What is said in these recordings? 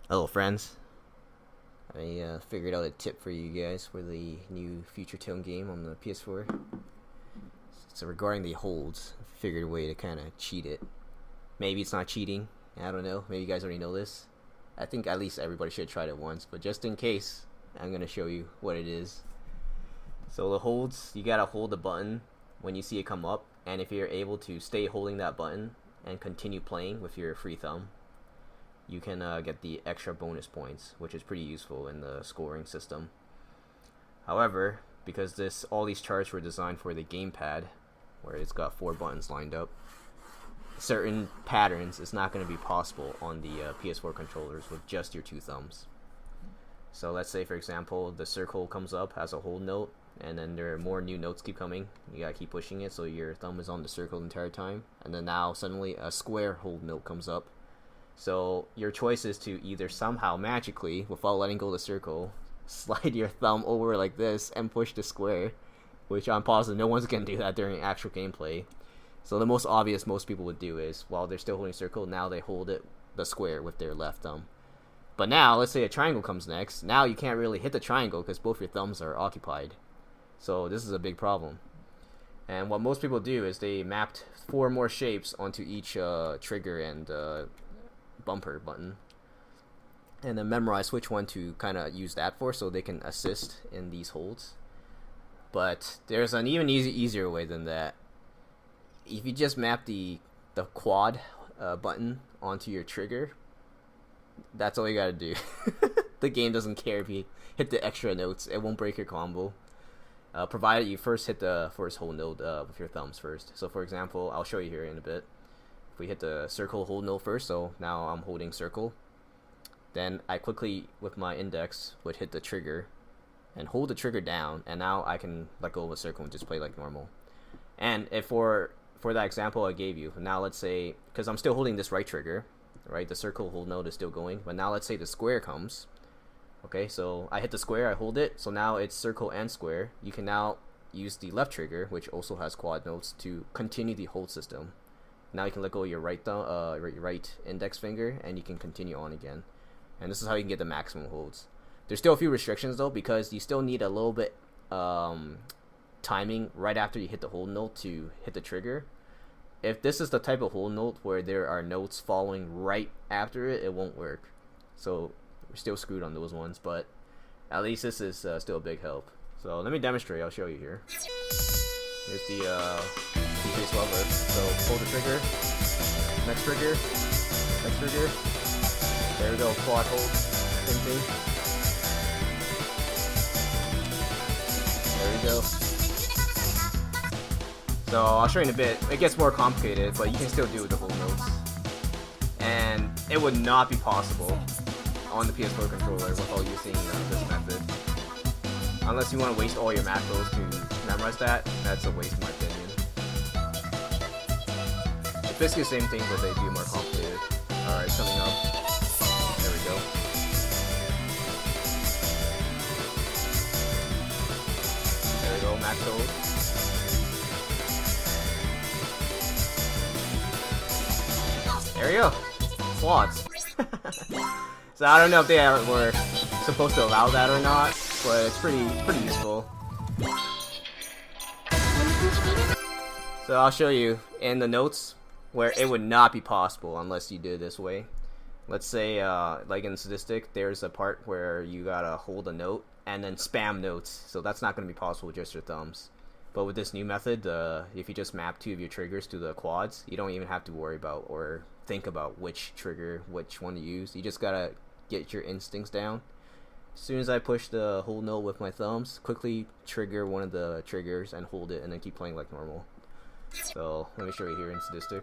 Hello, friends. I figured out a tip for you guys for the new Future Tone game on the PS4. So regarding the holds, I figured a way to kind of cheat it. Maybe it's not cheating. I don't know. Maybe you guys already know this. I think at least everybody should have tried it once. But just in case, I'm going to show you what it is. So the holds, you got to hold the button when you see it come up. And if you're able to stay holding that button and continue playing with your free thumb, you can get the extra bonus points, which is pretty useful in the scoring system. However, because all these charts were designed for the gamepad, where it's got 4 buttons lined up, certain patterns is not going to be possible on the PS4 controllers with just your 2 thumbs. So let's say, for example, the circle comes up as a hold note, and then there are more new notes keep coming. You gotta keep pushing it so your thumb is on the circle the entire time. And then now suddenly a square hold note comes up. So your choice is to either somehow magically, without letting go of the circle, slide your thumb over like this and push the square, which I'm positive no one's gonna do that during actual gameplay. So the most obvious most people would do is, while they're still holding circle, now they hold the square with their left thumb. But now, let's say a triangle comes next. Now you can't really hit the triangle because both your thumbs are occupied. So this is a big problem. And what most people do is they mapped 4 more shapes onto each trigger and bumper button, and then memorize which one to kind of use that for, so they can assist in these holds. But there's an even easier way than that. If you just map the quad button onto your trigger, that's all you gotta do. The game doesn't care if you hit the extra notes. It won't break your combo, provided you first hit the first hold note with your thumbs first. So for example, I'll show you here in a bit. If we hit the circle hold note first, so now I'm holding circle, then I quickly with my index would hit the trigger and hold the trigger down, and now I can let go of a circle and just play like normal. And if for that example I gave you, now let's say, because I'm still holding this right trigger, right, the circle hold note is still going, but now let's say the square comes. Okay, so I hit the square, I hold it, so now it's circle and square. You can now use the left trigger, which also has quad notes, to continue the hold system. Now you can let go of your right index finger, and you can continue on again. And this is how you can get the maximum holds. There's still a few restrictions though, because you still need a little bit timing right after you hit the hold note to hit the trigger. If this is the type of hold note where there are notes following right after it, it won't work. So we're still screwed on those ones, but at least this is still a big help. So let me demonstrate. I'll show you here. Here's the lever. So pull the trigger, next trigger, next trigger. There we go, quad hold, same thing. There we go. So I'll show you in a bit. It gets more complicated, but you can still do the hold notes. And it would not be possible on the PS4 controller without using this method. Unless you want to waste all your macros to memorize that, that's a waste in my opinion. It's basically the same thing, but they do more complicated. Alright, coming up. There we go. There we go, max hold. There we go. Quads. So I don't know if they were supposed to allow that or not, but it's pretty useful. So I'll show you in the notes where it would not be possible unless you did it this way. Let's say, like in Sadistic, there's a part where you gotta hold a note and then spam notes. So that's not gonna be possible with just your thumbs. But with this new method, if you just map 2 of your triggers to the quads, you don't even have to worry about or think about which trigger, which one to use. You just gotta get your instincts down. As soon as I push the hold note with my thumbs, quickly trigger one of the triggers and hold it, and then keep playing like normal. So let me show you here in Sadistic.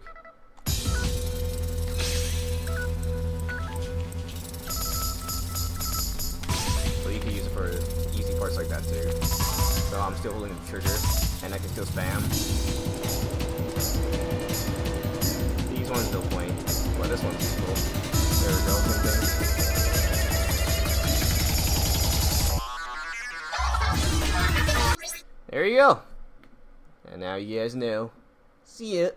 So you can use it for easy parts like that too. So I'm still holding the trigger, and I can still spam. These ones don't point, but this one's useful. There we go, same thing. There you go. And now you guys know. See ya.